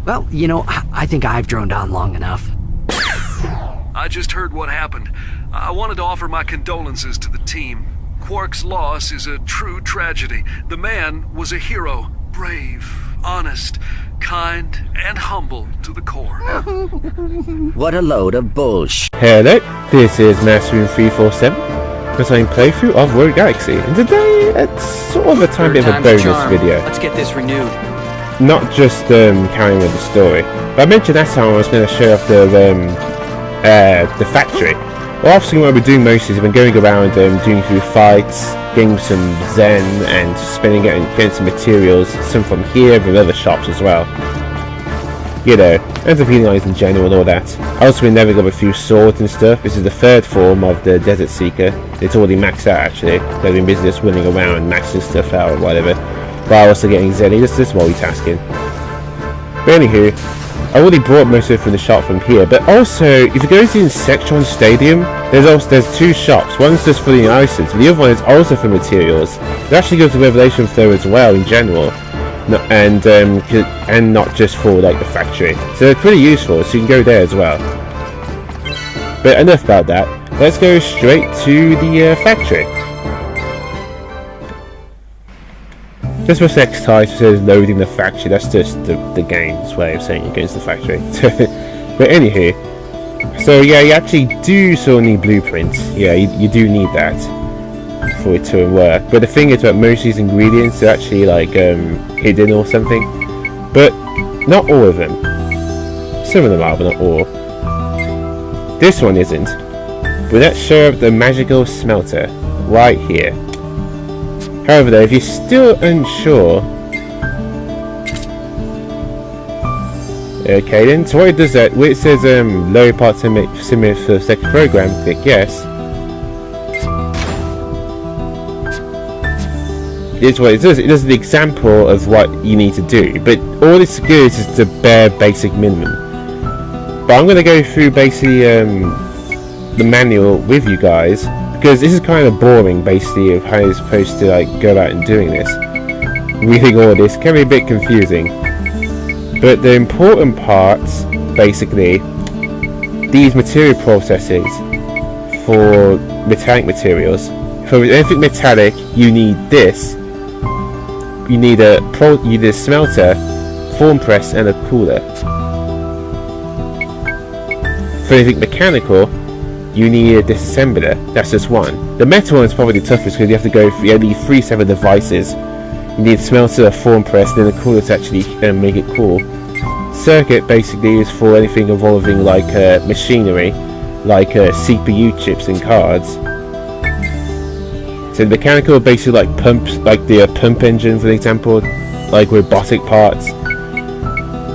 Well, I think I've droned on long enough. I just heard what happened. I wanted to offer my condolences to the team. Quark's loss is a true tragedy. The man was a hero. Brave, honest, kind, and humble to the core. What a load of bullshit. Hello, this is Masteroon347, presenting playthrough of Rogue Galaxy, and today it's sort of a tiny bit of a bonus video. Let's get this renewed. Not just carrying on the story, but I mentioned last time I was going to show off the factory. Well, obviously what we're doing mostly is we've been going around doing through fights, getting some Zen, and getting some materials, some from here, from other shops as well. And the penalised in general and all that. I also been leveling up a few swords and stuff. This is the third form of the Desert Seeker. It's already maxed out actually. I've been busy just running around, maxing stuff out or whatever. But also getting Zenny, just multitasking. But anywho, I already brought most of it from the shop from here, but also, if you go to the Insectron Stadium, there's two shops. One's just for the items, but the other one is also for materials. It actually goes to Revelation Flow as well, in general, and not just for, like, the factory. So they're pretty useful, so you can go there as well. But enough about that. Let's go straight to the factory. Just for next time, it says loading the factory. That's just the game's way of saying you're going to the factory. But anywho, so yeah, you actually do sort of need blueprints. Yeah, you do need that for it to work. But the thing is that most of these ingredients are actually like hidden or something. But not all of them. Some of them are, but not all. This one isn't. But let's show up the magical smelter right here. However though, if you're still unsure... Okay then, so what it does that, where it says lower part similar for the second program, click yes. It's what it does, it does the example of what you need to do, but all this gives is the bare basic minimum. But I'm going to go through basically the manual with you guys, because this is kind of boring basically of how you're supposed to like go about and doing this. Reading all this can be a bit confusing. But the important parts, basically, these material processes for metallic materials. For anything metallic, you need this. You need a smelter, form press, and a cooler. For anything mechanical, you need a disassembler. That's just one. The metal one is probably the toughest because you have to go through, you need 3 separate devices. You need a smelter, a form press, and then a cooler to actually make it cool. Circuit basically is for anything involving like machinery, like CPU chips and cards. So the mechanical basically like pumps, like the pump engine for example, like robotic parts.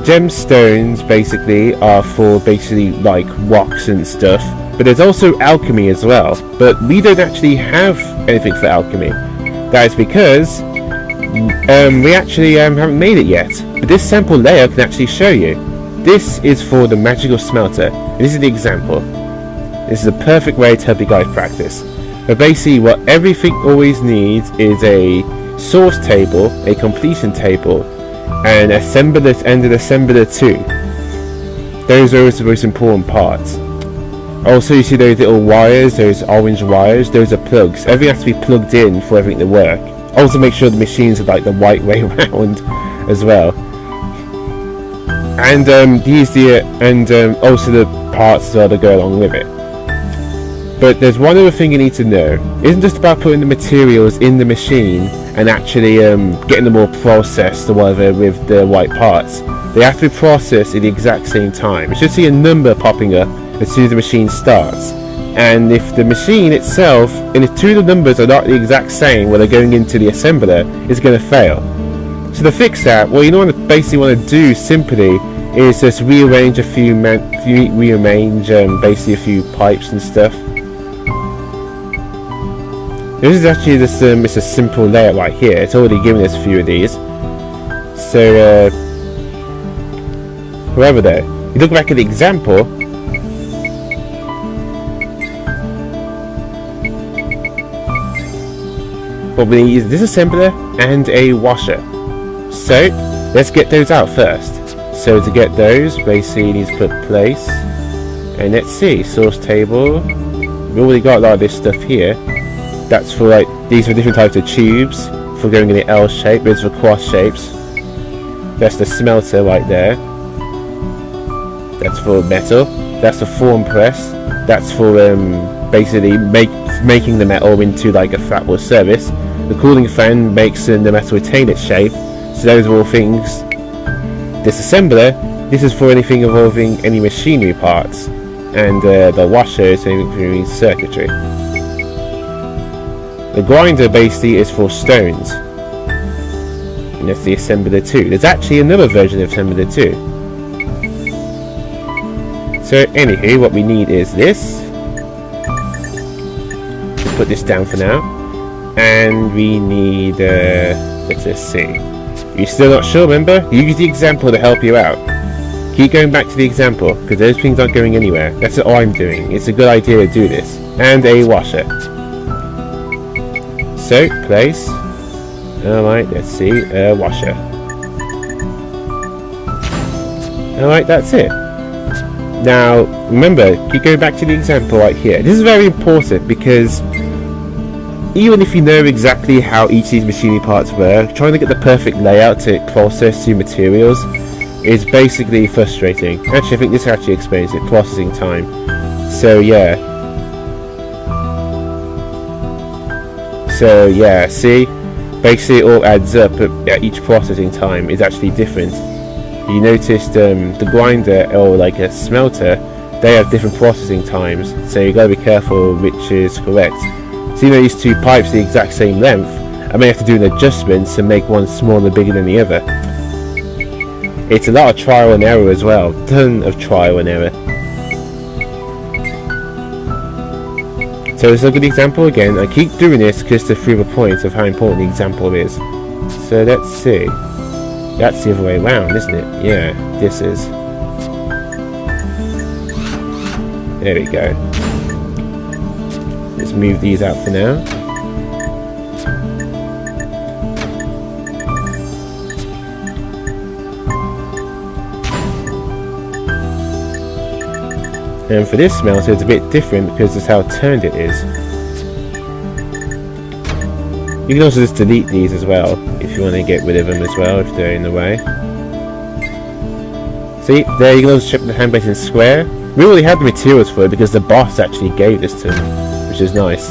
Gemstones basically are for basically like rocks and stuff. But there's also alchemy as well, but we don't actually have anything for alchemy. That is because we actually haven't made it yet. But this sample layer can actually show you. This is for the magical smelter. And this is the example. This is a perfect way to help you guys practice. But basically what everything always needs is a source table, a completion table, and assembler and an assembler too. Those are the most important parts. Also, you see those little wires, those orange wires, those are plugs. Everything has to be plugged in for everything to work. Also make sure the machines are like the right way around as well. And also the parts as well that go along with it. But there's one other thing you need to know. It isn't just about putting the materials in the machine and actually getting them all processed or whatever with the right parts. They have to be processed at the exact same time. You should see a number popping up as soon as the machine starts. And if the machine itself, and if two of the numbers are not the exact same when they're going into the assembler, it's going to fail. So to fix that, what you basically want to do simply is just rearrange basically a few pipes and stuff. This is actually just it's a simple layout right here. It's already given us a few of these. So however though, you look back at the example. What we need is this assembler and a washer. So let's get those out first. So to get those, basically you need to put place. And let's see, source table. We've already got a lot of this stuff here. That's for like, these are different types of tubes for going in the L shape. Those are cross shapes. That's the smelter right there. That's for metal. That's the form press. That's for basically making the metal into like a flatwood surface. The cooling fan makes the metal retain its shape. So those are all things. Disassembler, this is for anything involving any machinery parts. And the washer is anything for circuitry. The grinder basically is for stones. And that's the assembler 2. There's actually another version of assembler 2. So anywho, what we need is this. Let's put this down for now. And we need, let's just see. You're still not sure, remember? Use the example to help you out. Keep going back to the example, because those things aren't going anywhere. That's what I'm doing. It's a good idea to do this. And a washer. So, place. Alright, let's see. A washer. Alright, that's it. Now, remember, keep going back to the example right here. This is very important because even if you know exactly how each of these machinery parts work, trying to get the perfect layout to process two materials is basically frustrating. Actually, I think this actually explains it. Processing time. So yeah, see? Basically it all adds up, but each processing time is actually different. You noticed the grinder or like a smelter, they have different processing times, so you gotta be careful which is correct. So you know these two pipes the exact same length, I may have to do an adjustment to make one smaller or bigger than the other. It's a lot of trial and error as well, ton of trial and error. So it's a good example again. I keep doing this just to prove a point of how important the example is. So let's see. That's the other way around, isn't it? Yeah, this is. There we go. Let's move these out for now. And for this smelter it's a bit different because it's how turned it is. You can also just delete these as well if you want to get rid of them as well if they're in the way. See, there you can also check the hand base in square. We already had the materials for it because the boss actually gave this to him, which is nice.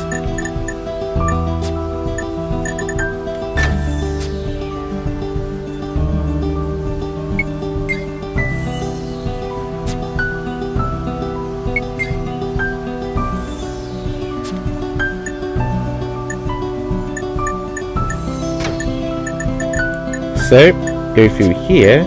So, go through here.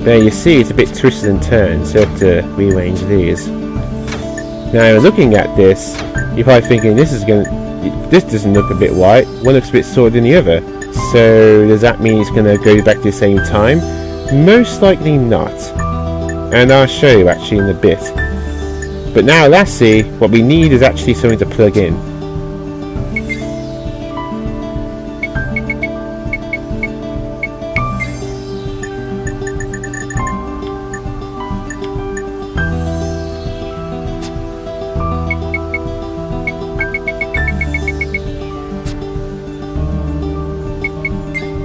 There you see it's a bit twisted and turned, so I have to rearrange these. Now looking at this, you're probably thinking this doesn't look a bit right, one looks a bit sort than the other. So does that mean it's gonna go back to the same time? Most likely not. And I'll show you actually in a bit. But now lastly, what we need is actually something to plug in.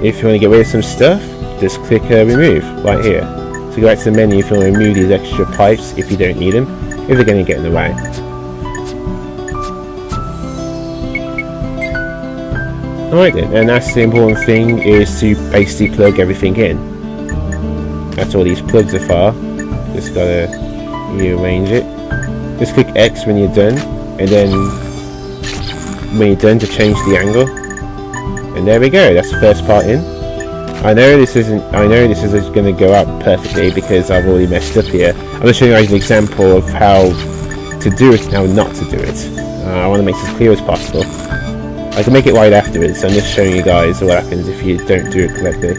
If you want to get rid of some stuff, just click remove right here. So go back to the menu if you want to remove these extra pipes if you don't need them, if they're going to get in the way. Alright then, and that's the important thing, is to basically plug everything in. That's all these plugs are for. Just gotta rearrange it. Just click X when you're done, and then when you're done to change the angle. And there we go, that's the first part in. I know this isn't going to go out perfectly because I've already messed up here. I'm just showing you guys an example of how to do it and how not to do it. I want to make this as clear as possible. I can make it right afterwards, so I'm just showing you guys what happens if you don't do it correctly.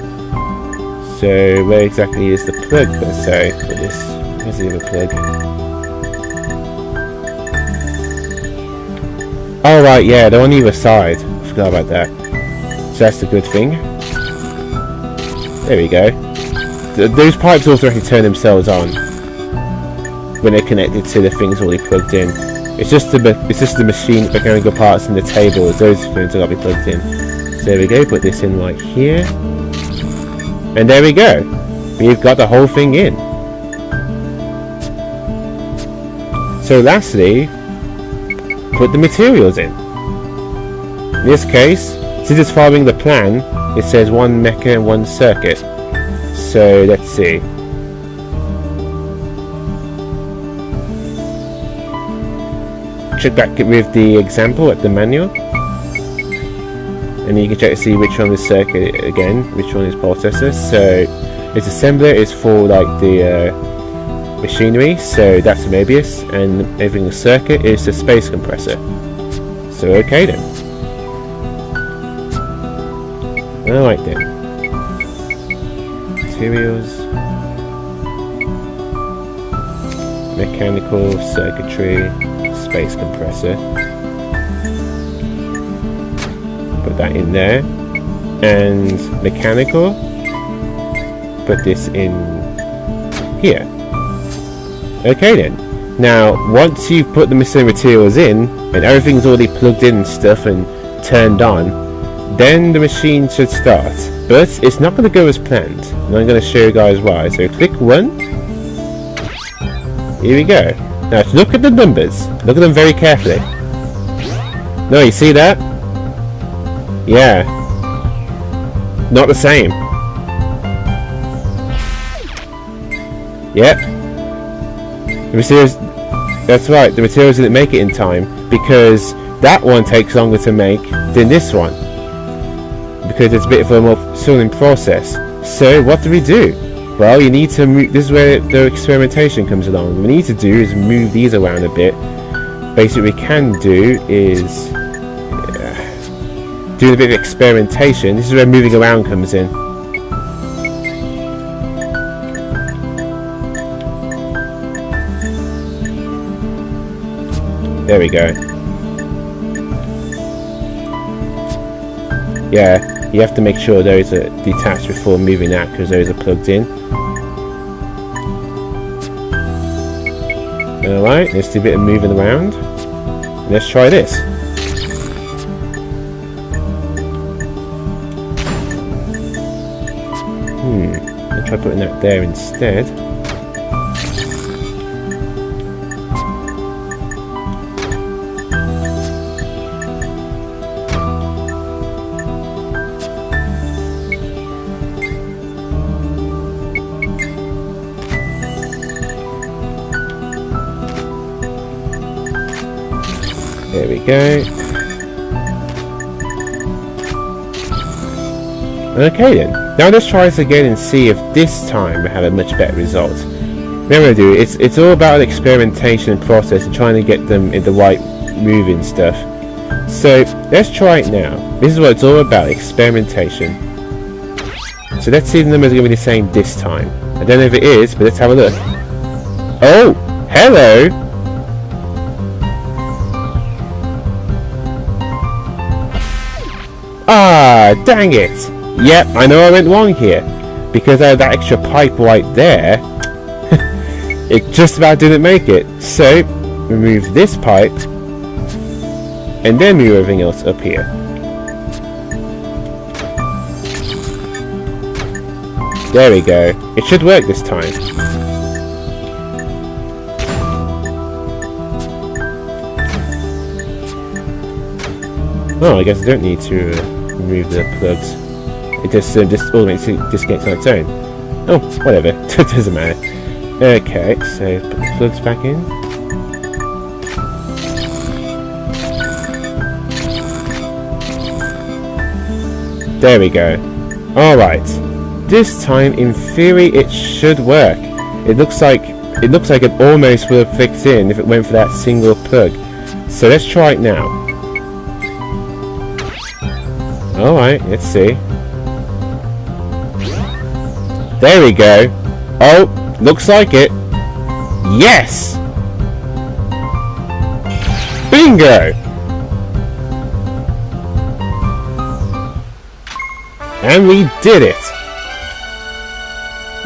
So where exactly is the plug per se for this? Where's the other plug? Oh right, yeah, they're on either side. I forgot about that. So that's the good thing. There we go. those pipes automatically turn themselves on when they're connected to the things already plugged in. It's just the machine mechanical parts and the tables. Those things are gotta be plugged in. So there we go. Put this in right here, and there we go. We've got the whole thing in. So lastly, put the materials in. In this case, since it's following the plan, it says one mecha and one circuit. So let's see. Check back with the example at the manual, and you can check to see which one is circuit again, which one is processor. So this assembler is for like the machinery, so that's a Mobius, and everything circuit is the space compressor. So okay then. Alright then. Materials, mechanical, circuitry, space compressor. Put that in there. And mechanical, put this in here. Okay then. Now, once you've put the missing materials in, and everything's already plugged in and stuff and turned on, then the machine should start. But it's not going to go as planned. And I'm going to show you guys why. So click 1. Here we go. Now look at the numbers. Look at them very carefully. No, you see that? Yeah. Not the same. Yep. The materials, that's right, the materials didn't make it in time because that one takes longer to make than this one, because it's a bit of a more soothing process. So what do we do? Well, you need to move. This is where the experimentation comes along. What we need to do is move these around a bit. Basically, what we can do is do a bit of experimentation. This is where moving around comes in. There we go. Yeah, you have to make sure those are detached before moving that, because those are plugged in. Alright, let's do a bit of moving around. Let's try this. I'll try putting that there instead. There we go. Okay then. Now let's try this again and see if this time we have a much better result. Remember, it's all about experimentation and process and trying to get them in the right moving stuff. So let's try it now. This is what it's all about, experimentation. So let's see if the numbers are going to be the same this time. I don't know if it is, but let's have a look. Oh, hello. Ah, dang it! Yep, I know I went wrong here. Because I had that extra pipe right there, it just about didn't make it. So, remove this pipe, and then move everything else up here. There we go. It should work this time. Oh, I guess I don't need to remove the plugs. It just automatically disconnects on its own. Oh, whatever. It doesn't matter. Okay, so put the plugs back in. There we go. Alright. This time, in theory, it should work. It looks like it almost would have fixed in if it went for that single plug. So let's try it now. Alright, let's see. There we go. Oh, looks like it. Yes! Bingo! And we did it!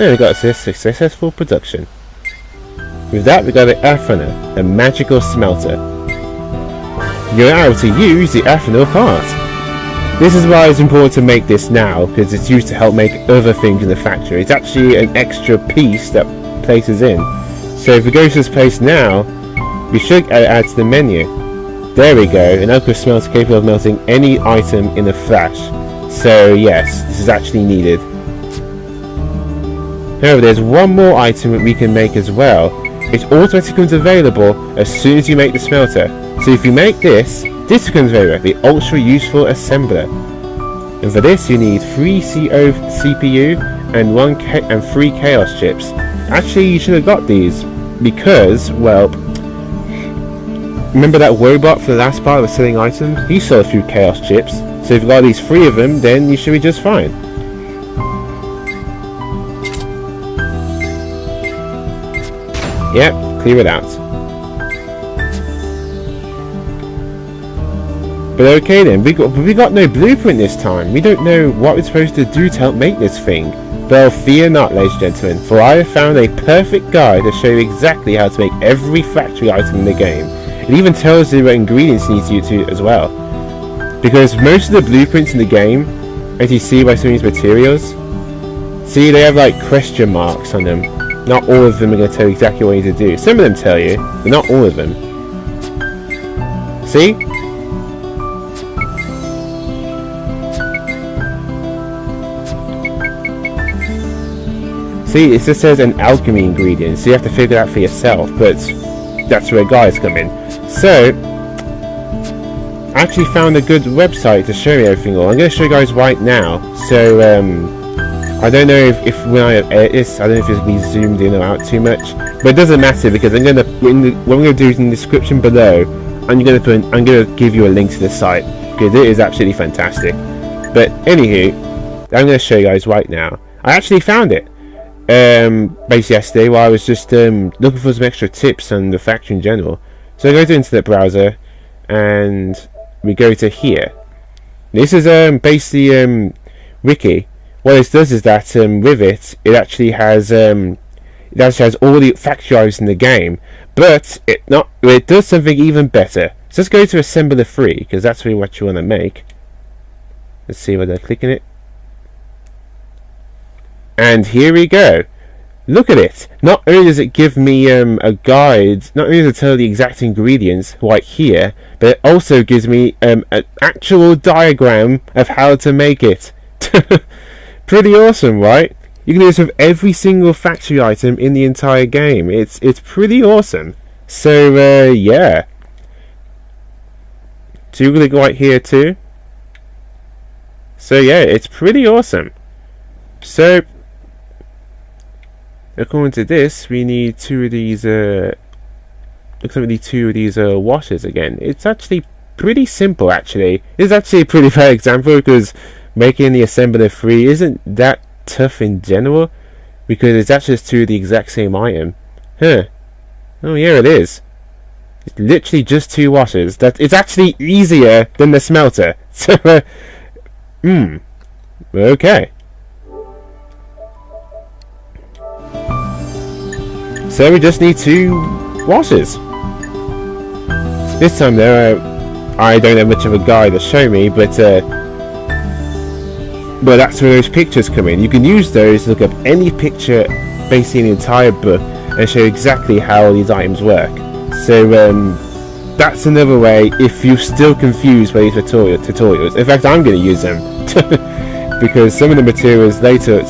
There we got a successful production. With that, we got the Athena, a magical smelter. You're able to use the Athena part. This is why it's important to make this now, because it's used to help make other things in the factory. It's actually an extra piece that places in. So if we go to this place now, we should add to the menu. There we go, an alchemist smelter capable of melting any item in a flash. So yes, this is actually needed. However, there's one more item that we can make as well. It automatically becomes available as soon as you make the smelter. So if you make this becomes available, the ultra useful assembler. And for this you need 3 CO CPU and 3 chaos chips. Actually, you should have got these because, well, remember that robot for the last part of selling items? He sold a few chaos chips. So if you've got these 3 of them, then you should be just fine. Yep, clear it out. But okay then, we got no blueprint this time. We don't know what we're supposed to do to help make this thing. Well, fear not, ladies and gentlemen, for I have found a perfect guide to show you exactly how to make every factory item in the game. It even tells you what ingredients you need to use as well. Because most of the blueprints in the game, as you see by some of these materials, see they have like question marks on them. Not all of them are going to tell you exactly what you need to do. Some of them tell you, but not all of them. See? See, it just says an alchemy ingredient, so you have to figure it out for yourself, but that's where guys come in. So, I actually found a good website to show you everything all. I'm going to show you guys right now. So, I don't know if when I edit this, I don't know if it's going to be zoomed in or out too much, but it doesn't matter because I'm going to, what I'm going to do is in the description below, I'm going to give you a link to the site because it is absolutely fantastic. But anywho, I'm going to show you guys right now. I actually found it. Basically yesterday while I was just looking for some extra tips on the factory in general. So I go to the internet browser and we go to here. This is basically wiki. What it does is that with it actually has all the factory items in the game, but it does something even better. So let's go to assembler 3 because that's really what you want to make. Let's see whether I click in it. And here we go. Look at it. Not only does it give me a guide, not only does it tell the exact ingredients right here, but it also gives me an actual diagram of how to make it. Pretty awesome, right? You can do this with every single factory item in the entire game. It's pretty awesome. So yeah. So you're gonna go right here too. So yeah, it's pretty awesome. So according to this, we need 2 of these. Looks like we need 2 of these washers again. It's actually pretty simple. Actually, it's actually a pretty bad example because making the assembler 3 isn't that tough in general because it's actually just 2 of the exact same item. Huh? Oh yeah, it is. It's literally just 2 washers. It's actually easier than the smelter. So, okay. So we just need 2 washers. This time though, I don't have much of a guide to show me, but that's where those pictures come in. You can use those to look up any picture basically in the entire book and show exactly how these items work. So that's another way if you're still confused by these tutorials. In fact, I'm going to use them because some of the materials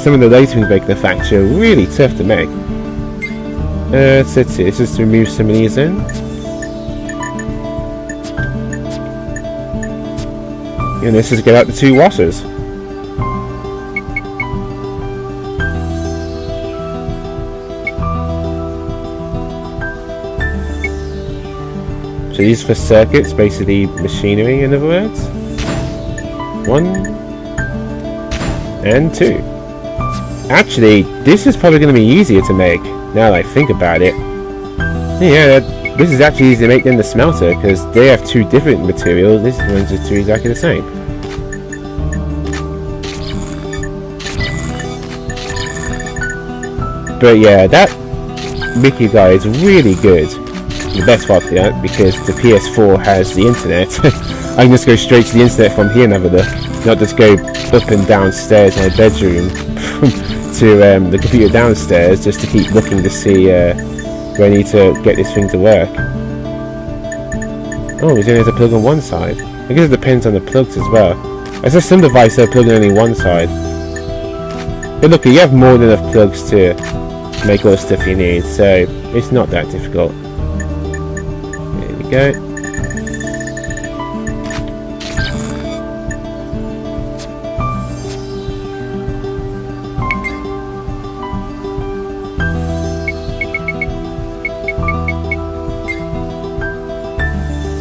some of the later things making the factory are really tough to make. Let's see, let's just remove some of these in. And let's just get out the 2 washers. So these are for circuits, basically machinery in other words. 1 and 2. Actually, this is probably going to be easier to make. Now that I think about it, yeah, this is actually easier to make than the smelter because they have 2 different materials. This one's just 2 exactly the same. But yeah, that Mickey guy is really good. The best part of that, because the PS4 has the internet, I can just go straight to the internet from here and have a look. Not just go up and downstairs in my bedroom to the computer downstairs just to keep looking to see where I need to get this thing to work. Oh, there's only a plug on one side. I guess it depends on the plugs as well. I said some devices are plugging only one side. But look, you have more than enough plugs to make all the stuff you need, so it's not that difficult. There we go.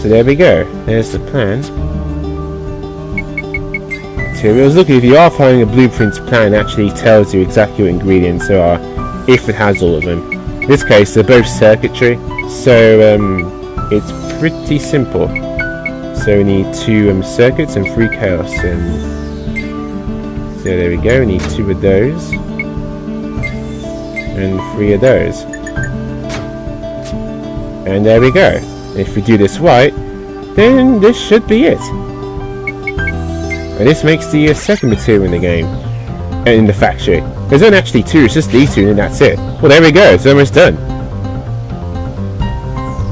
So there we go, there's the plan. Materials. Look, if you are following a blueprint plan, it actually tells you exactly what ingredients there are, if it has all of them. In this case, they're both circuitry, so it's pretty simple. So we need 2 circuits and 3 chaos. So there we go, we need 2 of those. And 3 of those. And there we go. If we do this right, then this should be it. And this makes the second material in the game, and in the factory. There's only actually 2, it's just these 2 and that's it. Well, there we go, it's almost done.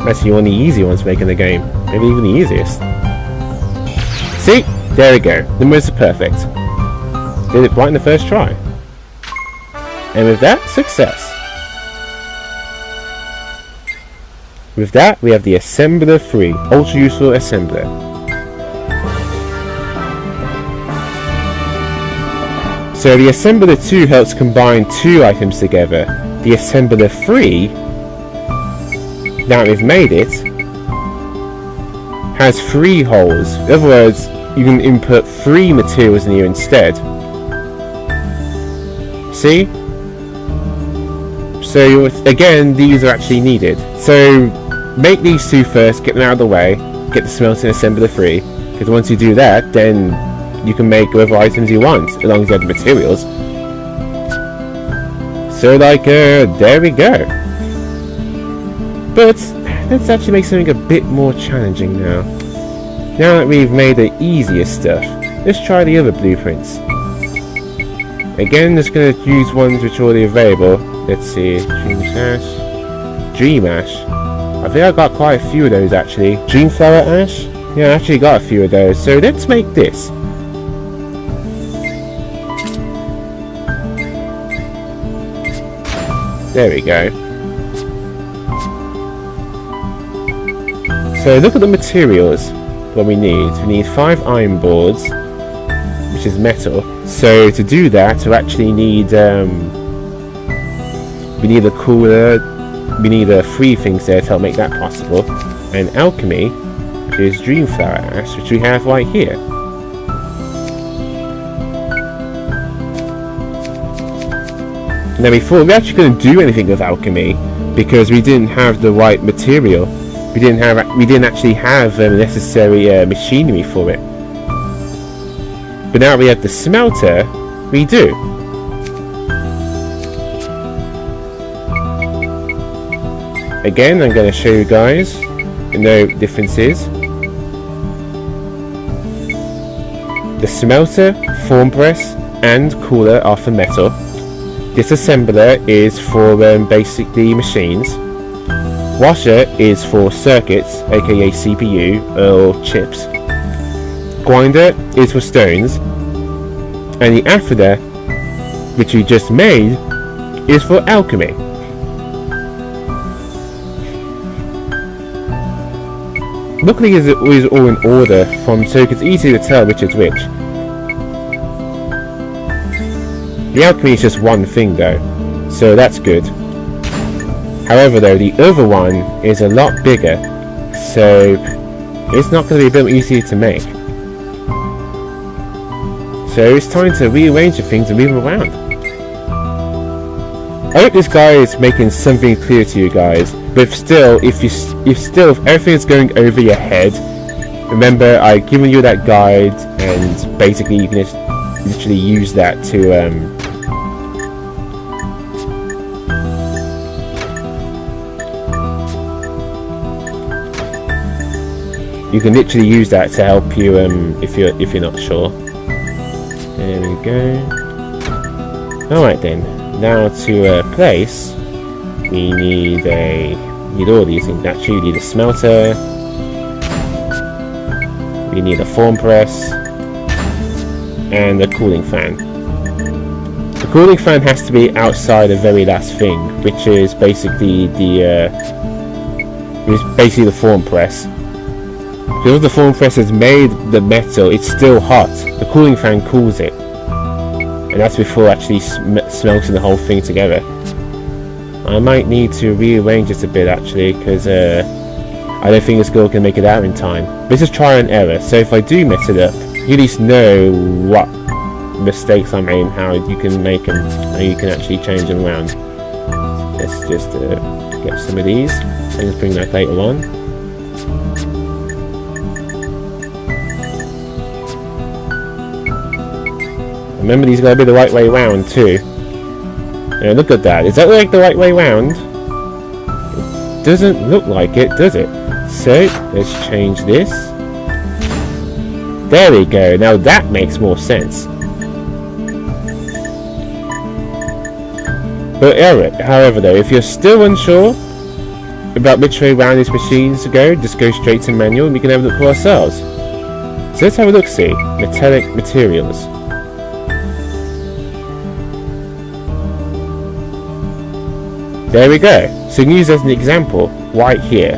That's one of the easy ones making the game, maybe even the easiest. See, there we go, the most perfect. Did it right in the first try. And with that, success. With that, we have the Assembler 3, Ultra Useful Assembler. So the Assembler 2 helps combine 2 items together. The Assembler 3, now that we've made it, has 3 holes. In other words, you can input 3 materials in here instead. See? So again, these are actually needed. So make these 2 first, get them out of the way, get the smelting Assembler 3, because once you do that, then you can make whatever items you want, as long as you have the materials. So like, there we go. But let's actually make something a bit more challenging now. Now that we've made the easier stuff, let's try the other blueprints. Again, just going to use ones which are already available. Let's see, Dream Ash. I think I got quite a few of those actually. Dreamflower Ash? Yeah, I actually got a few of those. So let's make this. There we go. So look at the materials. What we need. We need 5 iron boards, which is metal. So to do that, we actually need we need a cooler. We need 3 things there to help make that possible. And alchemy is Dreamflower Ash, which we have right here. Now before we actually couldn't do anything with alchemy because we didn't have the right material. We didn't actually have the necessary machinery for it. But now we have the smelter, we do. Again, I'm going to show you guys no differences. The smelter, form press, and cooler are for metal. This assembler is for basically machines. Washer is for circuits, aka CPU or chips. Grinder is for stones. And the afterder, which we just made, is for alchemy. Luckily it is all in order, so it's easy to tell which is which. The alchemy is just one thing though, so that's good. However though, the other one is a lot bigger, so it's not going to be a bit easier to make. So it's time to rearrange the things and move them around. I hope this guy is making something clear to you guys, but still, if everything is going over your head, remember I've given you that guide, and basically you can just You can literally use that to help you if you're not sure. There we go. Alright then, now to place, we need all these things. Actually, we need a smelter, we need a form press, and a cooling fan. The cooling fan has to be outside the very last thing, which is basically the form press. Because the form press has made the metal, it's still hot. The cooling fan cools it, and that's before actually smelting the whole thing together. I might need to rearrange this a bit actually, because I don't think this girl can make it out in time. This is trial and error, so if I do mess it up, you at least know what mistakes I made and how you can make them, how you can actually change them around. Let's just get some of these and just bring that later on. Remember, these gotta be the right way round too. Now look at that. Does that look like the right way round? It doesn't look like it, does it? So let's change this. There we go. Now that makes more sense. But however though, if you're still unsure about which way round these machines go, just go straight to manual and we can have a look for ourselves. So let's have a look, see. Metallic materials. There we go. So you can use as an example right here.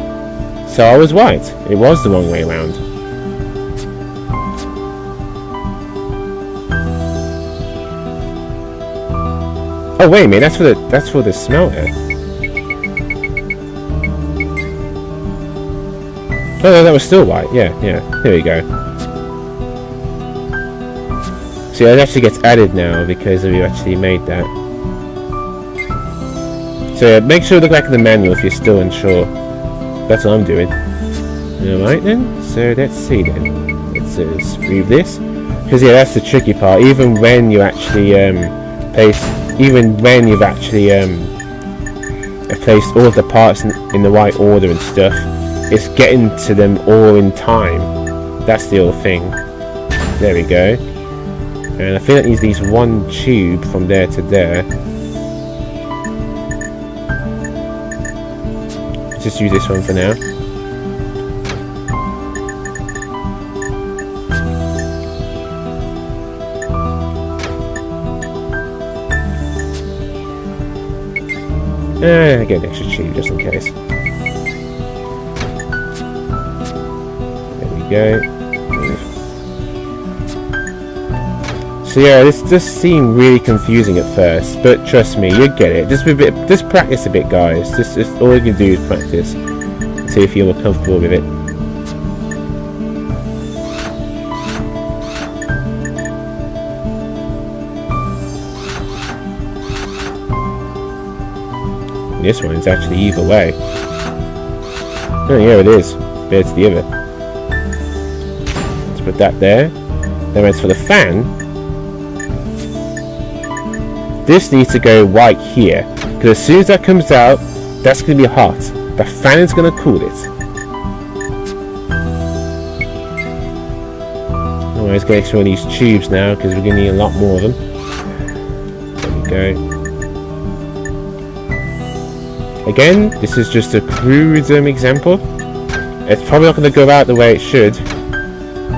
So I was right. It was the wrong way around. Oh wait a minute, that's for the smelter. Oh no, that was still right. Yeah. Here we go. So it actually gets added now because we actually made that. So yeah, make sure to look back at the manual if you're still unsure. That's what I'm doing. Alright then, so let's see then. Let's remove this. Because yeah, that's the tricky part. Even when you actually placed all of the parts in the right order and stuff, it's getting to them all in time. That's the whole thing. There we go. And I think that needs these one tube from there to there. Just use this one for now. Get an extra tube just in case. There we go. So yeah, this does seem really confusing at first, but trust me, you'll get it. Just practice a bit, guys. Just all you can do is practice. See if you're more comfortable with it. This one is actually either way. Oh yeah, it is. There's the other. Let's put that there. Then as for the fan, this needs to go right here, because as soon as that comes out, that's going to be hot. The fan is going to cool it. Alright, let's get extra of these tubes now, because we're going to need a lot more of them. There we go. Again, this is just a crude example. It's probably not going to go out the way it should,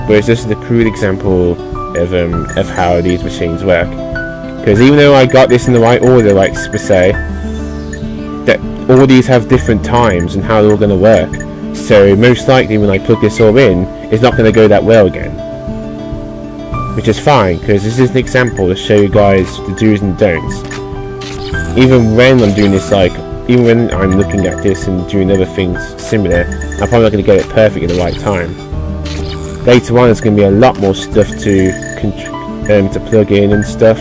but it's just a crude example of how these machines work. Because even though I got this in the right order, like per se, that all these have different times and how they're all going to work. So most likely when I plug this all in, it's not going to go that well again. Which is fine, because this is an example to show you guys the do's and don'ts. Even when I'm doing this, even when I'm looking at this and doing other things similar, I'm probably not going to get it perfect at the right time. Later on, there's going to be a lot more stuff to plug in and stuff.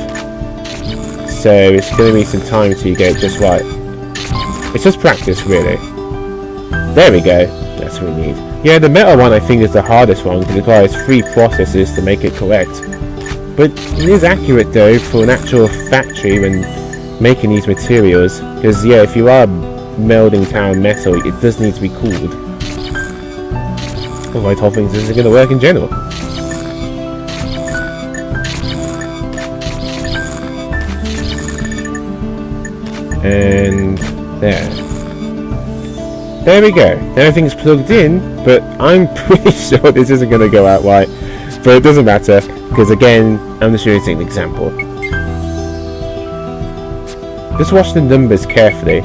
So it's going to be some time until you get it just right. It's just practice, really. There we go. That's what we need. Yeah, the metal one I think is the hardest one because it requires 3 processes to make it correct. But it is accurate though for an actual factory when making these materials. Because yeah, if you are melding down metal, it does need to be cooled. Otherwise, the whole thing isn't going to work in general. And there. There we go. Now everything's plugged in, but I'm pretty sure this isn't going to go out right. But it doesn't matter, because again, I'm just using an example. Just watch the numbers carefully.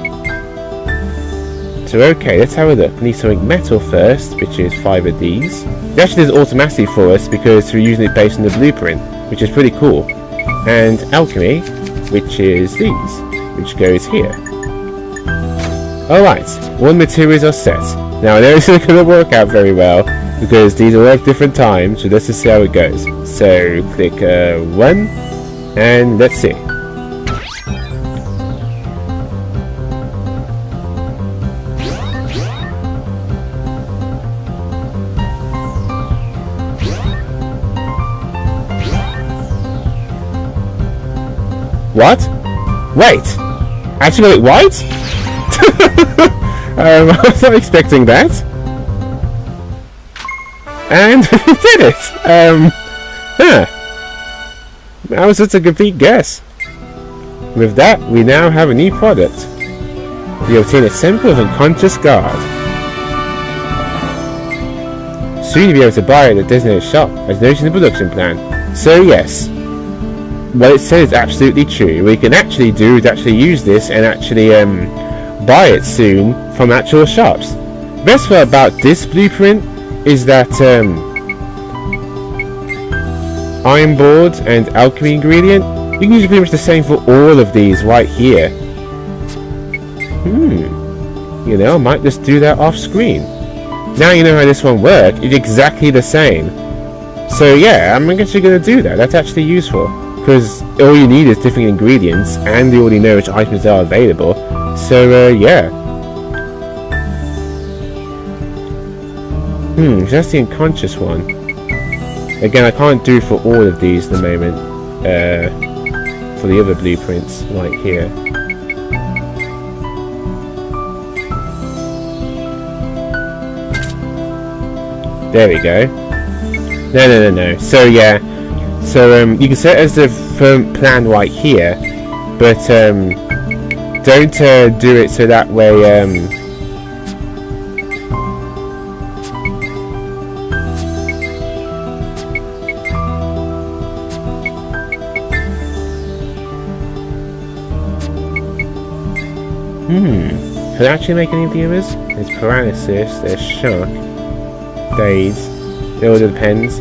So okay, let's have a look. We need something metal first, which is 5 of these. It actually does it automatically for us, because we're using it based on the blueprint, which is pretty cool. And alchemy, which is these, which goes here. Alright, all the materials are set. Now I know this isn't going to work out very well, because these all have different times, so let's just see how it goes. So click 1, and let's see. What? Wait! I actually got it white? I was not expecting that. And we did it! That was just a complete guess. With that, we now have a new product. We obtain a sample of unconscious guard. Soon you'll be able to buy it at a designated shop, as noted in the production plan. So yes, what it says is absolutely true. What you can actually do is actually use this and actually buy it soon from actual shops. The best part about this blueprint is that iron board and alchemy ingredient, you can use pretty much the same for all of these right here. You know, I might just do that off screen. Now you know how this one works, it's exactly the same. So yeah, I'm actually going to do that. That's actually useful, because all you need is different ingredients and you already know which items are available. So yeah. So that's the unconscious one. Again, I can't do for all of these at the moment. For the other blueprints, like here. There we go. No. So yeah. So you can set it as the plan right here, but don't do it so that way Can I actually make any of the others? There's paralysis, there's shock, daze, it all depends.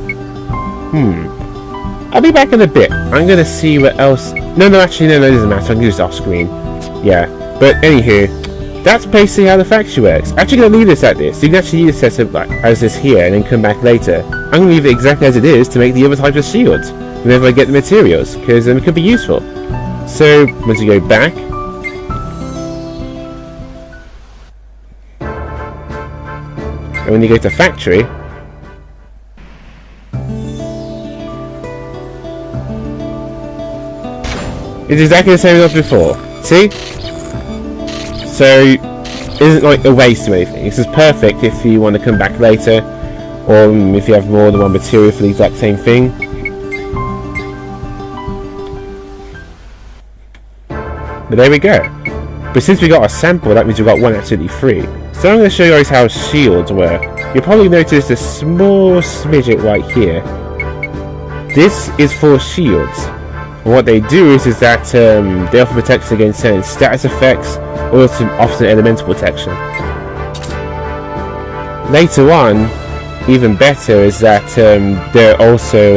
I'll be back in a bit. I'm gonna see what else. No, actually, no, it doesn't matter. I can do this off screen. Yeah, but anywho, that's basically how the factory works. I'm actually gonna leave this at this. You can actually use this like as this here and then come back later. I'm gonna leave it exactly as it is to make the other type of shields whenever I get the materials, because it could be useful. So once you go back, and when you go to factory, it's exactly the same as before. See? So it isn't like a waste or anything. This is perfect if you want to come back later, or if you have more than one material for the exact same thing. But there we go. But since we got a sample, that means we got one absolutely free. So I'm going to show you guys how shields work. You'll probably notice a small smidget right here. This is for shields. And what they do is that they offer protection against certain status effects, or often elemental protection. Later on, even better is that there's also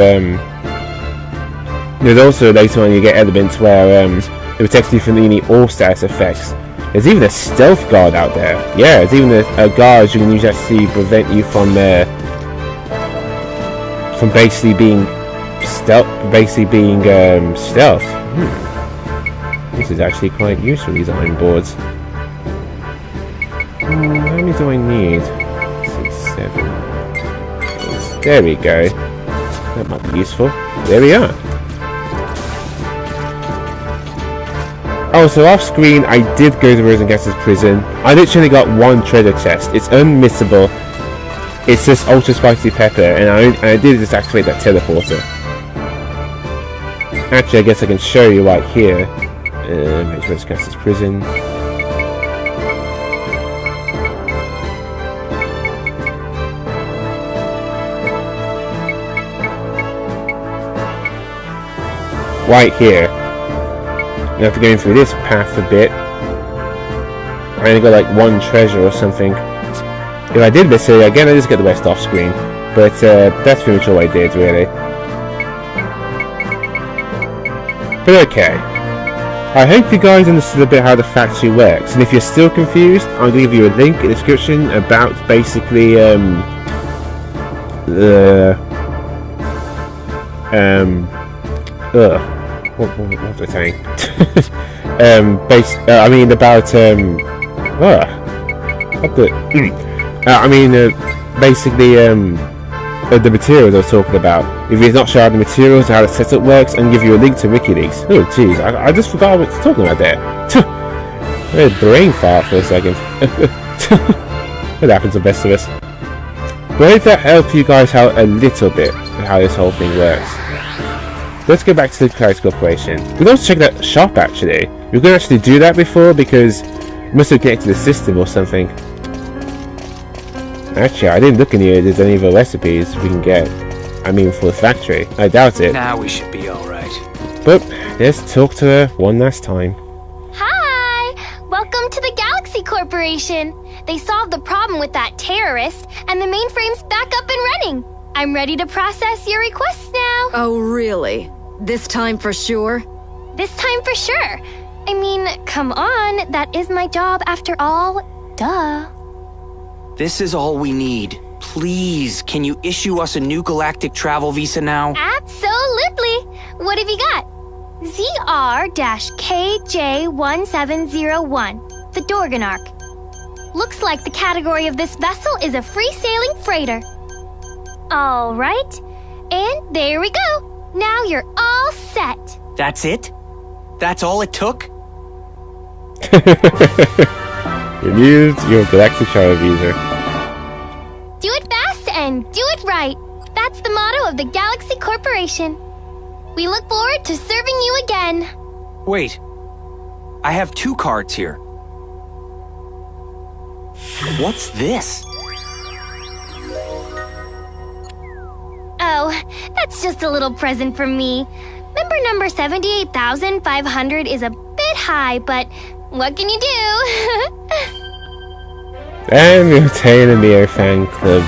later on you get elements where they protect you from nearly all status effects. There's even a stealth guard out there. Yeah, there's even a guard you can use to actually prevent you from basically being stealth. This is actually quite useful, these iron boards. How many do I need? 6, 7. There we go. That might be useful. There we are. Oh, so off screen, I did go to Rosengasser's prison. I literally got one treasure chest. It's unmissable. It's just ultra spicy pepper, and I did just activate that teleporter. Actually, I guess I can show you right here. HMS Gangster's Prison. Right here. You have to go through this path a bit. I only got like one treasure or something. If I did miss it again, I just get the rest off screen. But that's pretty much all I did, really. But okay. I hope you guys understood a bit how the factory works. And if you're still confused, I'm going to give you a link in the description about basically what was I saying? I mean about basically the materials I was talking about. If you're not sure how the materials or how the setup works, and give you a link to WikiLeaks. Oh jeez, I just forgot what I was talking about there. A brain fart for a second. It happens to the best of us. But I hope that helped you guys out a little bit of how this whole thing works. Let's go back to the Galaxy Corporation. We can also check that shop actually. We couldn't actually do that before because it must have connected to the system or something. Actually, I didn't look in here if there's any other recipes we can get. I mean, for the factory. I doubt it. Now we should be alright. But let's talk to her one last time. Hi! Welcome to the Galaxy Corporation. They solved the problem with that terrorist, and the mainframe's back up and running. I'm ready to process your requests now. Oh, really? This time for sure? This time for sure. I mean, come on, that is my job after all. Duh. This is all we need. Please, can you issue us a new galactic travel visa now? Absolutely. What have you got? ZR-KJ1701, the Dorganark. Looks like the category of this vessel is a free-sailing freighter. All right. And there we go. Now you're all set. That's it? That's all it took? You need your galactic travel visa. Do it fast and do it right. That's the motto of the Galaxy Corporation. We look forward to serving you again. Wait. I have 2 cards here. What's this? Oh, that's just a little present from me. Member number 78,500 is a bit high, but what can you do? And we obtain a Neo Fan Club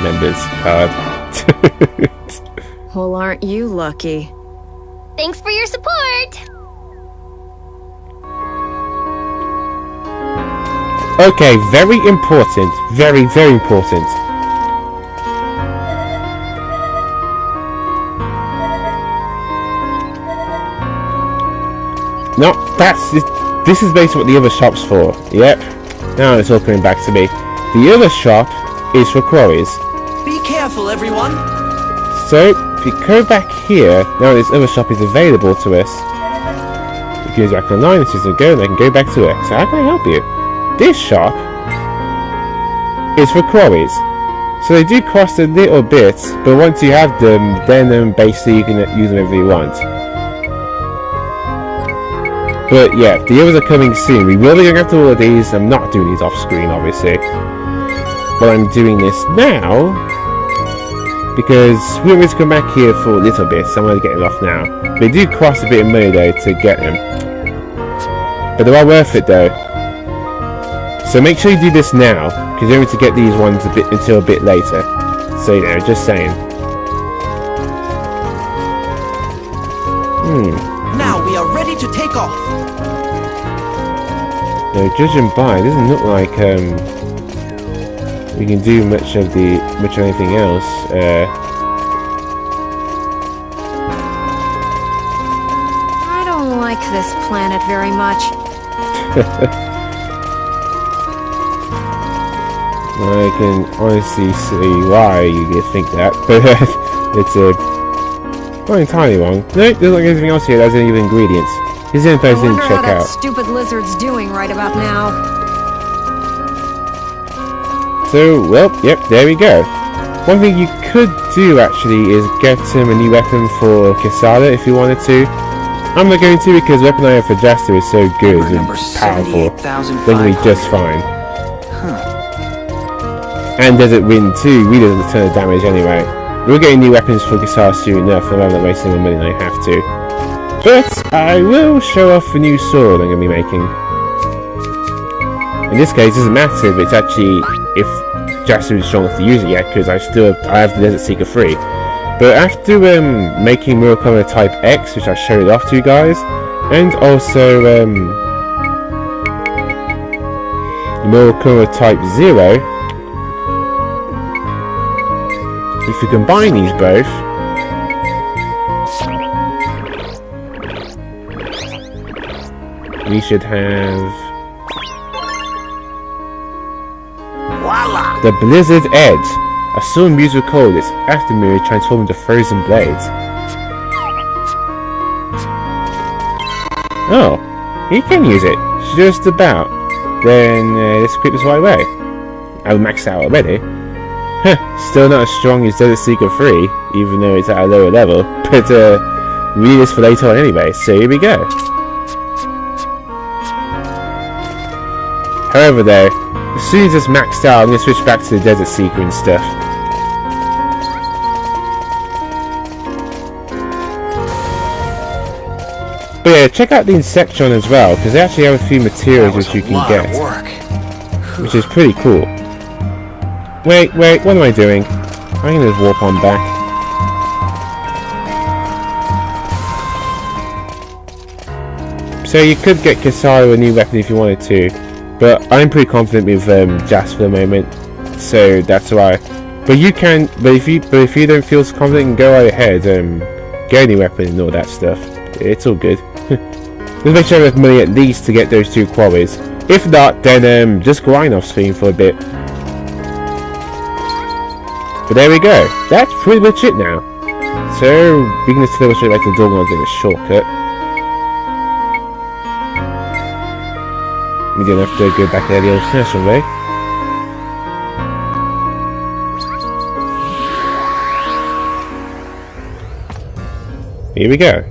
members card. Well, aren't you lucky? Thanks for your support. Okay, very important. Very, very important. No, this is basically what the other shop's for. Yep. Now it's all coming back to me. The other shop is for quarries. Be careful, everyone. So, if you go back here, now this other shop is available to us. If you go back online, this is a go, and I can go back to it. So how can I help you? This shop is for quarries. So they do cost a little bit, but once you have them, then basically you can use them if you want. But yeah, the others are coming soon. We will be going after all of these. I'm not doing these off screen, obviously. But I'm doing this now because we want to come back here for a little bit, so I'm going to get it off now. They do cost a bit of money though to get them, but they are worth it though. So make sure you do this now, because you're going to get these ones until a bit later. So you know, just saying. Now we are ready to take off. No, judging by, it doesn't look like we can do much of anything else. I don't like this planet very much. I can honestly see why you think that, but it's not entirely wrong. No, there's not anything else here that has any of the ingredients. This is the info I didn't check that out. stupid lizard's doing right about now. So, well, yep, there we go. One thing you could do actually is get a new weapon for Quesada if you wanted to. I'm not going to because the weapon I have for Jester is so good and powerful. Then you'll be just fine. And Desert Wind too really doesn't turn the damage anyway. We're getting new weapons for Quesada soon enough, and I'm not wasting my money and I have to. But I will show off a new sword I'm going to be making. In this case, it doesn't matter if it's actually if Jester is strong enough to use it yet, because I have the Desert Seeker free. But after making Murakami Type X, which I showed off to you guys, and also Murakami Type 0, if you combine these both, we should have the Blizzard Edge. A sullen music called its aftermirror transformed into frozen blades. Oh, you can use it, just about. Then let's equip this right away. I've maxed out already. Still not as strong as Desert Seeker 3, even though it's at a lower level, but we need this for later on anyway, so here we go. However though, as soon as it's maxed out, I'm going to switch back to the Desert Seeker and stuff. But yeah, check out the Insectron as well, because they actually have a few materials which you can get. Which is pretty cool. Wait, what am I doing? I'm going to just warp on back. So you could get Kisaru a new weapon if you wanted to, but I'm pretty confident with Jas for the moment, so that's why. But you can, but if you don't feel so confident, go right ahead, get a new weapon and all that stuff. It's all good. Just make sure you have money at least to get those 2 quarries. If not, then just grind off screen for a bit. But there we go. That's pretty much it now. So we can just deliver straight back to the door and do a shortcut. We don't have to go back there the old-fashioned way. Here we go.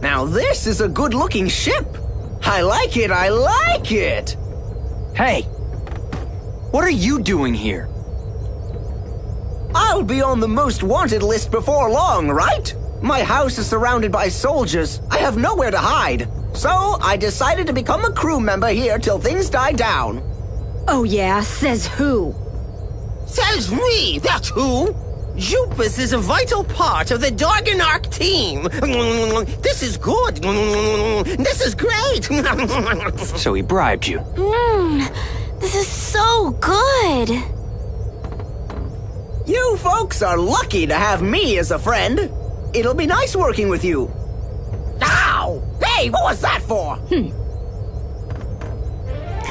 Now this is a good-looking ship. I like it, I like it! Hey! What are you doing here? I'll be on the most wanted list before long, right? My house is surrounded by soldiers. I have nowhere to hide. So I decided to become a crew member here till things die down. Oh yeah, says who? Says me, that's who. Jupus is a vital part of the Dorganark team. This is good. This is great. So he bribed you. This is so good. You folks are lucky to have me as a friend. It'll be nice working with you. Ow! Hey, what was that for?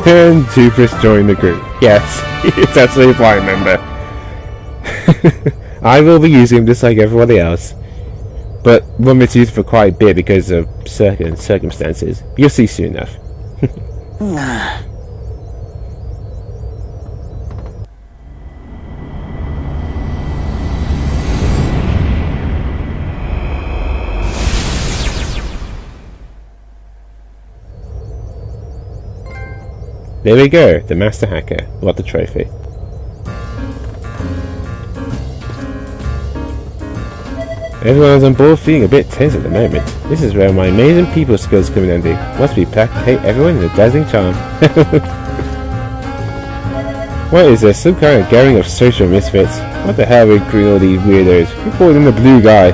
And Jupus joined the group. Yes, it's actually a blind member. I will be using him just like everybody else. But won't be used for quite a bit because of certain circumstances. You'll see soon enough. There we go, the Master Hacker. What the trophy. Everyone's on board feeling a bit tense at the moment. This is where my amazing people skills come in handy. Must be placate everyone in a dazzling charm. What is this? Some kind of gathering of social misfits? What the hell are we recruiting all these weirdos? Who called him the blue guy?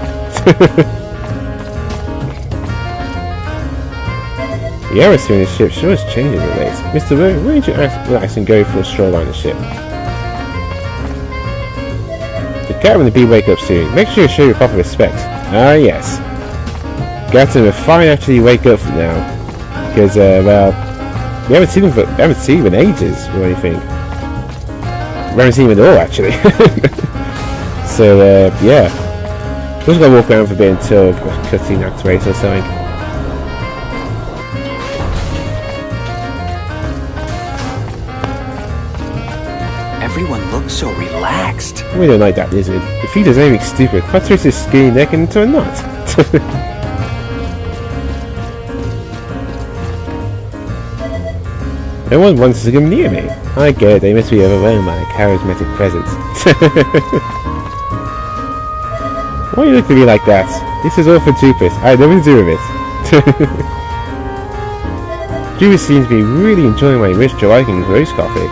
The atmosphere in the ship sure is changing a bit. Mr. Wu, why don't you relax and go for a stroll around the ship? The cat and the bee wake up soon. Make sure you show your proper respect. Ah, yes. Got to fine actually wake up for now. Because, well, we haven't seen him in ages or anything. We haven't seen him at all, actually. So, yeah. Just gonna walk around for a bit until cutscene activates or something. Everyone looks so relaxed. We don't like that lizard. If he does anything stupid, cut through his skinny neck into a knot. No one wants to come near me. I get it, they must be overwhelmed by a charismatic presence. Why are you looking at me like that? This is all for Jupus. I had nothing to do with it. Jupus seems to be really enjoying my rich Jamaican roast coffee.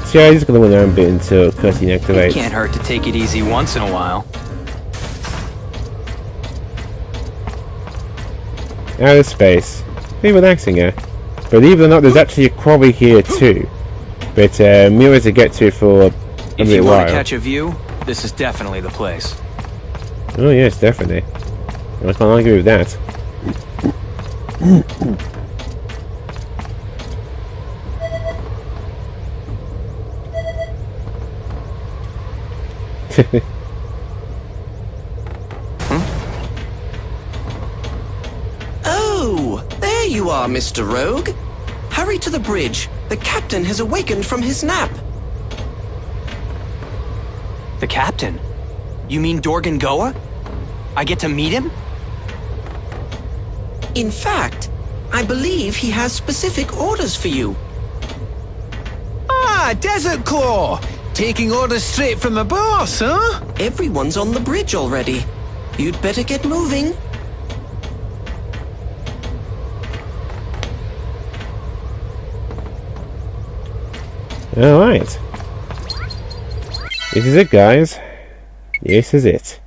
So yeah, I'm just gonna run around a bit until cutscene activates. It can't hurt to take it easy once in a while. Out of space. Pretty relaxing, eh? Believe it or not, there's actually a quarry here too. But we have to get to it for a If little you want while. to catch a view, this is definitely the place. Oh yes, definitely. I can't argue with that. Oh, there you are, Mr. Rogue. Hurry to the bridge. The captain has awakened from his nap. The captain? You mean Dorgan Goa? I get to meet him? In fact, I believe he has specific orders for you. Ah, Desert Claw! Taking orders straight from the boss, huh? Everyone's on the bridge already. You'd better get moving. Alright. This is it, guys. This is it.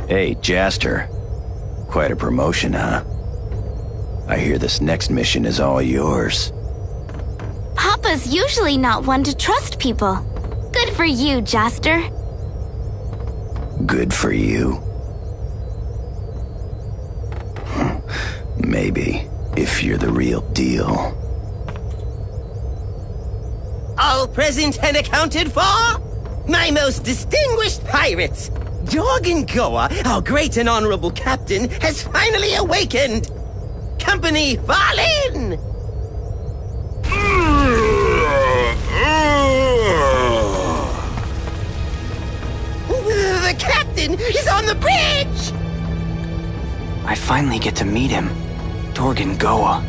Hey, Jaster. Quite a promotion, huh? I hear this next mission is all yours. Papa's usually not one to trust people. Good for you, Jaster. Good for you. Maybe, if you're the real deal. All present and accounted for? My most distinguished pirates! Dorgan Goa, our great and honorable captain, has finally awakened! Company, fall in! The captain is on the bridge! I finally get to meet him. Dorgan Goa.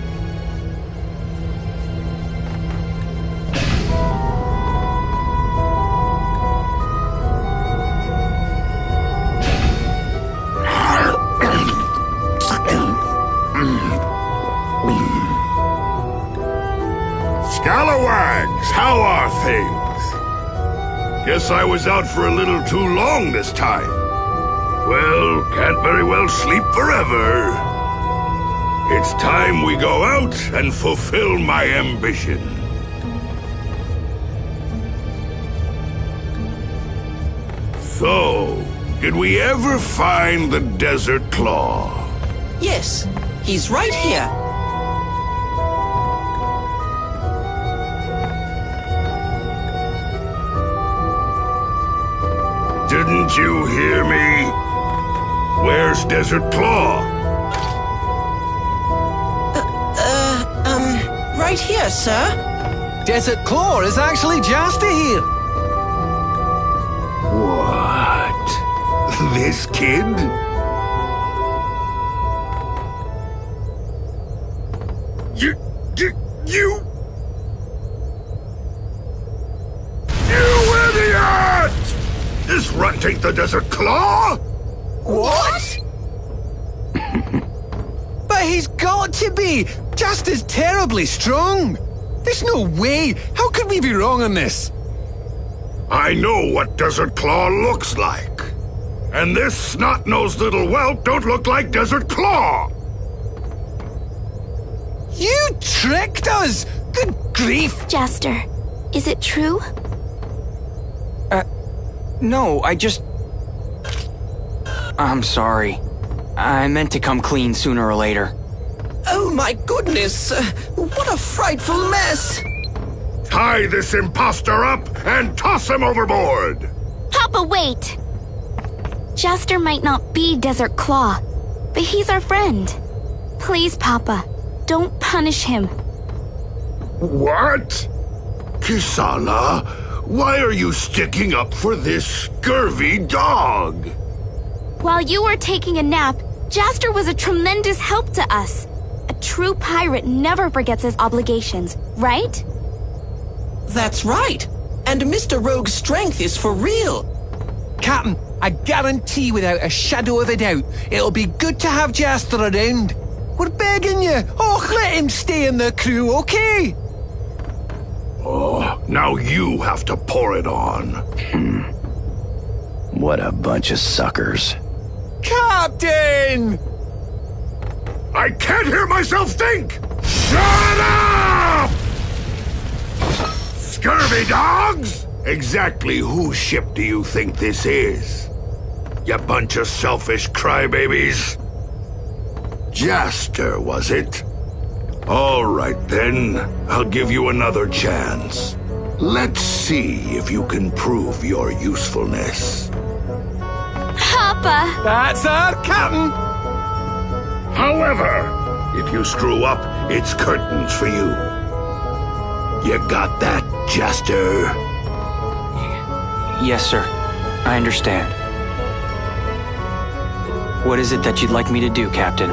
Scalawags, how are things? Guess I was out for a little too long this time. Well, can't very well sleep forever. It's time we go out and fulfill my ambition. So, did we ever find the Desert Claw? Yes, he's right here. Didn't you hear me? Where's Desert Claw? Right here, sir. Desert Claw is actually Jaster here. What? This kid? You idiot! This runt ain't the Desert Claw? What? But he's got to be! Jaster's terribly strong! There's no way! How could we be wrong on this? I know what Desert Claw looks like. And this snot-nosed little whelp don't look like Desert Claw! You tricked us! Good grief! Jaster, is it true? No, I'm sorry. I meant to come clean sooner or later. Oh my goodness! What a frightful mess! Tie this imposter up and toss him overboard! Papa, wait! Jester might not be Desert Claw, but he's our friend. Please, Papa, don't punish him. What? Kisala, why are you sticking up for this scurvy dog? While you were taking a nap, Jester was a tremendous help to us. A true pirate never forgets his obligations, right? That's right. And Mr. Rogue's strength is for real. Captain, I guarantee without a shadow of a doubt, it'll be good to have Jester around. We're begging you. Oh, let him stay in the crew, okay? Oh, now you have to pour it on. What a bunch of suckers. Captain! I can't hear myself think! Shut up! Scurvy dogs! Exactly whose ship do you think this is? You bunch of selfish crybabies. Jester, was it? All right then, I'll give you another chance. Let's see if you can prove your usefulness. Papa! That's our captain! However, if you screw up, it's curtains for you. You got that, Jester? Yes, sir. I understand. What is it that you'd like me to do, Captain?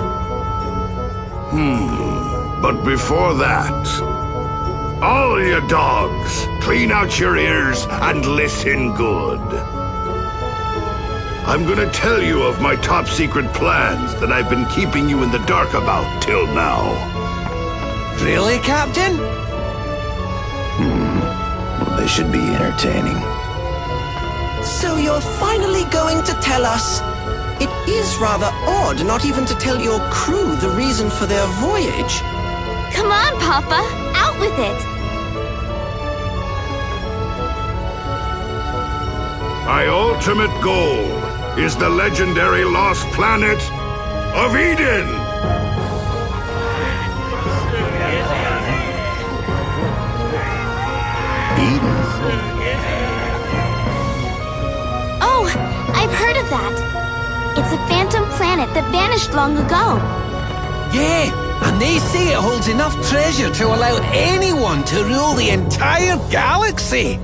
But before that, all you dogs, clean out your ears and listen good. I'm gonna tell you of my top secret plans that I've been keeping you in the dark about till now. Really, Captain? Well, they should be entertaining. So you're finally going to tell us? It is rather odd not even to tell your crew the reason for their voyage. Come on, Papa! Out with it! My ultimate goal is the legendary lost planet of Eden! Eden? Oh, I've heard of that. It's a phantom planet that vanished long ago. Yeah, and they say it holds enough treasure to allow anyone to rule the entire galaxy.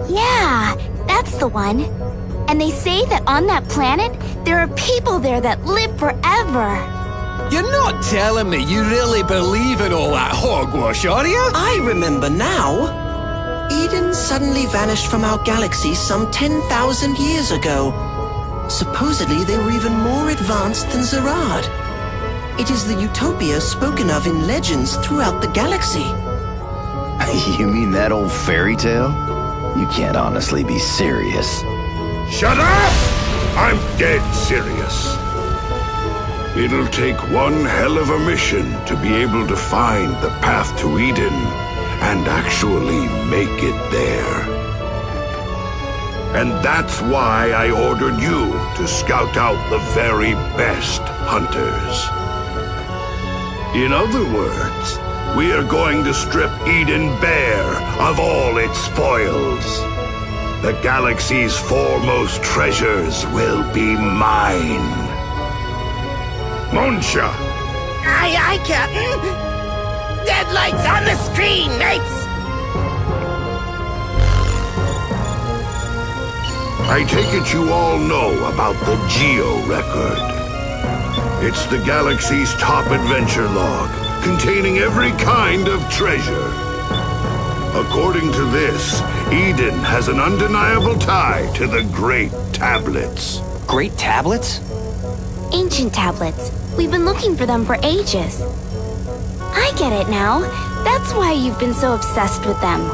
Yeah, that's the one. And they say that on that planet, there are people there that live forever. You're not telling me you really believe in all that hogwash, are you? I remember now. Eden suddenly vanished from our galaxy some 10,000 years ago. Supposedly, they were even more advanced than Zerad. It is the utopia spoken of in legends throughout the galaxy. You mean that old fairy tale? You can't honestly be serious. Shut up! I'm dead serious. It'll take one hell of a mission to be able to find the path to Eden and actually make it there. And that's why I ordered you to scout out the very best hunters. In other words, we are going to strip Eden bare of all its spoils. The galaxy's foremost treasures will be mine. Monsha! Aye, aye, Captain. Deadlights on the screen, mates. I take it you all know about the Geo record. It's the galaxy's top adventure log, containing every kind of treasure. According to this, Eden has an undeniable tie to the Great Tablets. Great tablets? Ancient tablets. We've been looking for them for ages. I get it now. That's why you've been so obsessed with them.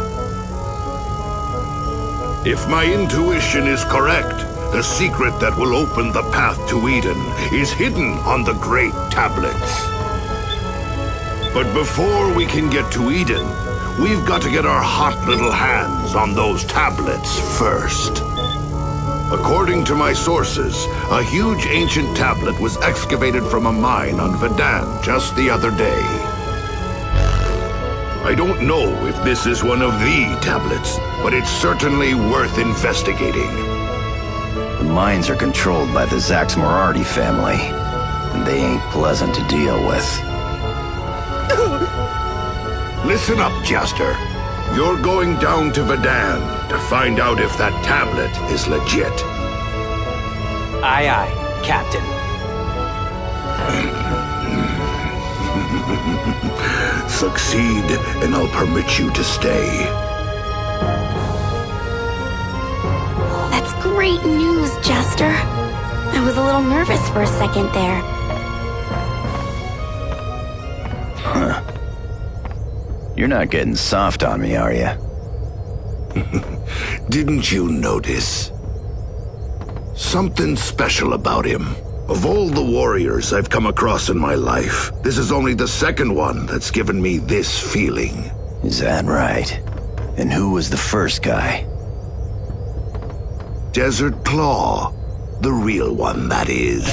If my intuition is correct, the secret that will open the path to Eden is hidden on the Great Tablets. But before we can get to Eden, we've got to get our hot little hands on those tablets first. According to my sources, a huge ancient tablet was excavated from a mine on Vedan just the other day. I don't know if this is one of the tablets, but it's certainly worth investigating. The mines are controlled by the Zax Morardi family, and they ain't pleasant to deal with. Listen up, Jaster. You're going down to Vedan to find out if that tablet is legit. Aye, aye, Captain. Succeed, and I'll permit you to stay. That's great news, Jester. I was a little nervous for a second there. Huh. You're not getting soft on me, are you? Didn't you notice? Something special about him. Of all the warriors I've come across in my life, this is only the second one that's given me this feeling. Is that right? And who was the first guy? Desert Claw. The real one, that is.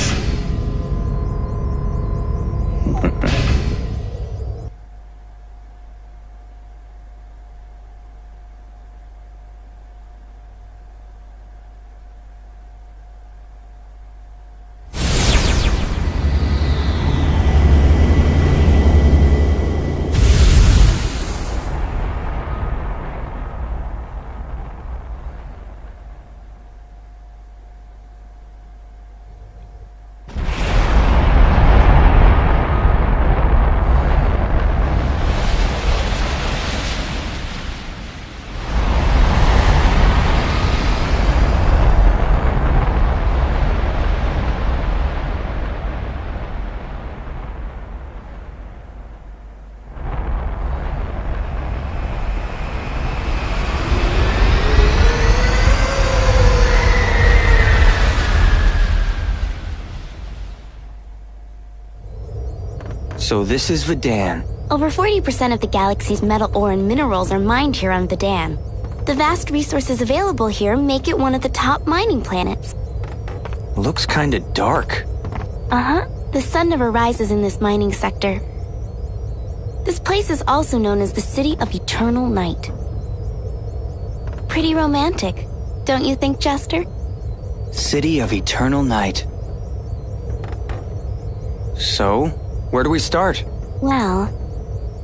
So this is Vedan. Over 40% of the galaxy's metal ore and minerals are mined here on Vedan. The vast resources available here make it one of the top mining planets. Looks kinda dark. Uh-huh. The sun never rises in this mining sector. This place is also known as the City of Eternal Night. Pretty romantic, don't you think, Jester? City of Eternal Night. So, where do we start? Well,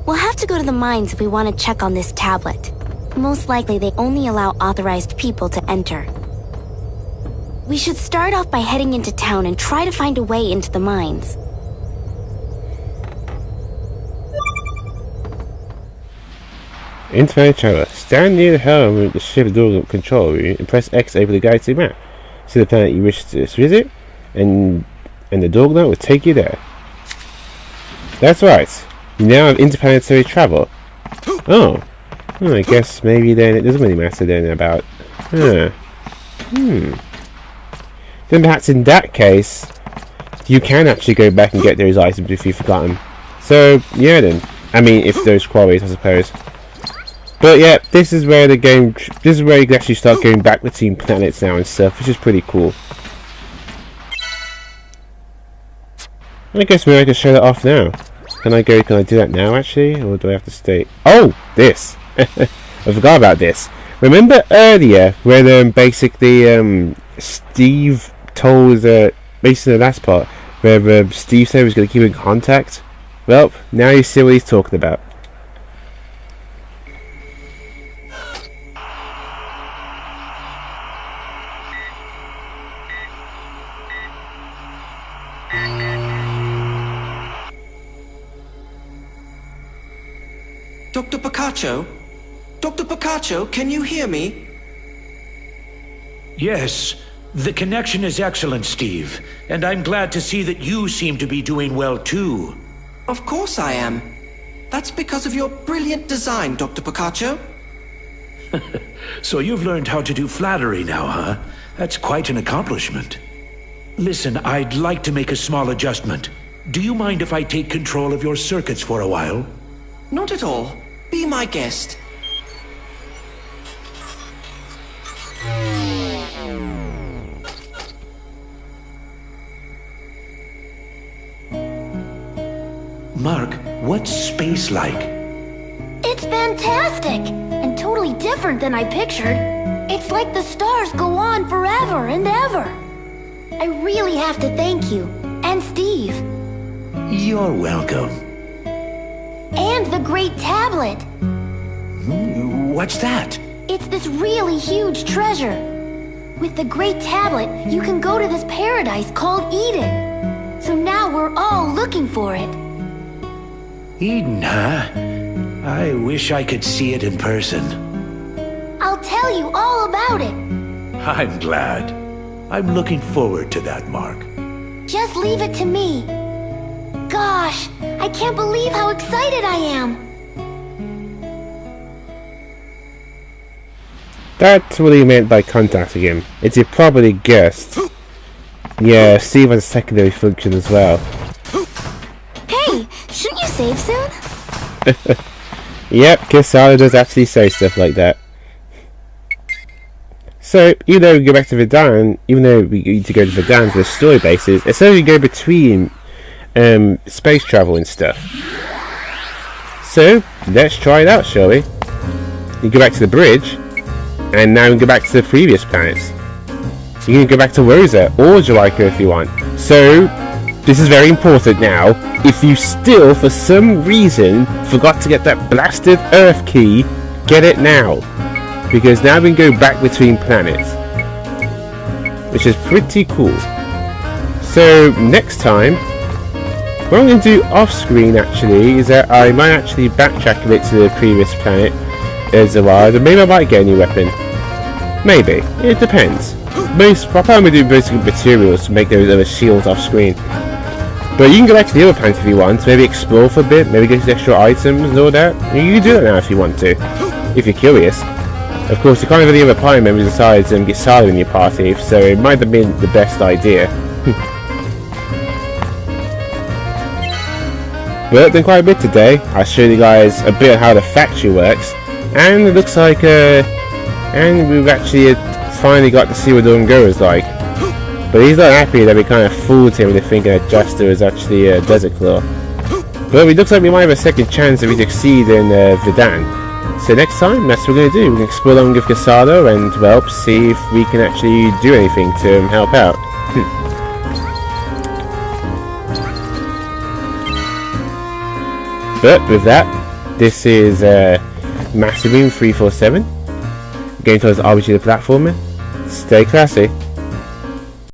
we'll have to go to the mines if we want to check on this tablet. Most likely they only allow authorized people to enter. We should start off by heading into town and try to find a way into the mines. Untitled Chapter. Stand near the helm of the ship's door control room and press X over the galaxy map. See the planet you wish to visit, and the door will take you there. That's right. You now have interplanetary travel. Oh. Well, I guess maybe then it doesn't really matter then about... Then perhaps in that case, you can actually go back and get those items if you've forgotten. So, yeah then. I mean, if those quarries, I suppose. But yeah, this is where the game... This is where you can actually start going back between planets now and stuff, which is pretty cool. I guess maybe I can show that off now. Can I do that now actually? Or do I have to stay? Oh! This! I forgot about this. Remember earlier when basically Steve told basically the last part where Steve said he was going to keep in contact? Well, now you see what he's talking about. Dr. Picacho? Dr. Picacho, can you hear me? Yes, the connection is excellent, Steve. And I'm glad to see that you seem to be doing well, too. Of course I am. That's because of your brilliant design, Dr. Picacho. So you've learned how to do flattery now, huh? That's quite an accomplishment. Listen, I'd like to make a small adjustment. Do you mind if I take control of your circuits for a while? Not at all. Be my guest. Mark, what's space like? It's fantastic! And totally different than I pictured. It's like the stars go on forever and ever. I really have to thank you. And Steve. You're welcome. And the Great Tablet. What's that? It's this really huge treasure. With the Great Tablet, you can go to this paradise called Eden. So now we're all looking for it. Eden, huh? I wish I could see it in person. I'll tell you all about it. I'm glad. I'm looking forward to that, Mark. Just leave it to me. Gosh, I can't believe how excited I am. That's what he meant by contacting him. It's he probably guessed. Yeah, Steve has a secondary function as well. Hey, shouldn't you save soon? Yep, Quesada does actually say stuff like that. So, even though we go back to Vedan, even though we need to go to Vedan for the story basis, it's only go between space travel and stuff. So, let's try it out, shall we? You go back to the bridge, and now we can go back to the previous planets. You can go back to Rosa or Jamaica if you want. So, this is very important now. If you still, for some reason, forgot to get that blasted Earth key, get it now. Because now we can go back between planets. Which is pretty cool. So, next time, what I'm going to do off screen actually is that I might actually backtrack a bit to the previous planet as a while, and maybe I might get a new weapon. Maybe. It depends. I'll probably do basic materials to make those other shields off screen. But you can go back to the other planet if you want, maybe explore for a bit, maybe get extra items and all that. You can do that now if you want to, if you're curious. Of course, you can't have any other party members besides Quesada in your party, so it might have been the best idea. But done quite a bit today. I'll show you guys a bit of how the factory works, and it looks like and we've actually finally got to see what Dungo is like. But he's not happy that we kind of fooled him into thinking that Juster is actually a Desert Claw. But it looks like we might have a second chance if we succeed in Vedan. So next time, that's what we're going to do. We're going to explore along with Quesada and, well, see if we can actually do anything to help out. But with that, this is Master Room 347. Going towards RPG the platformer. Stay classy.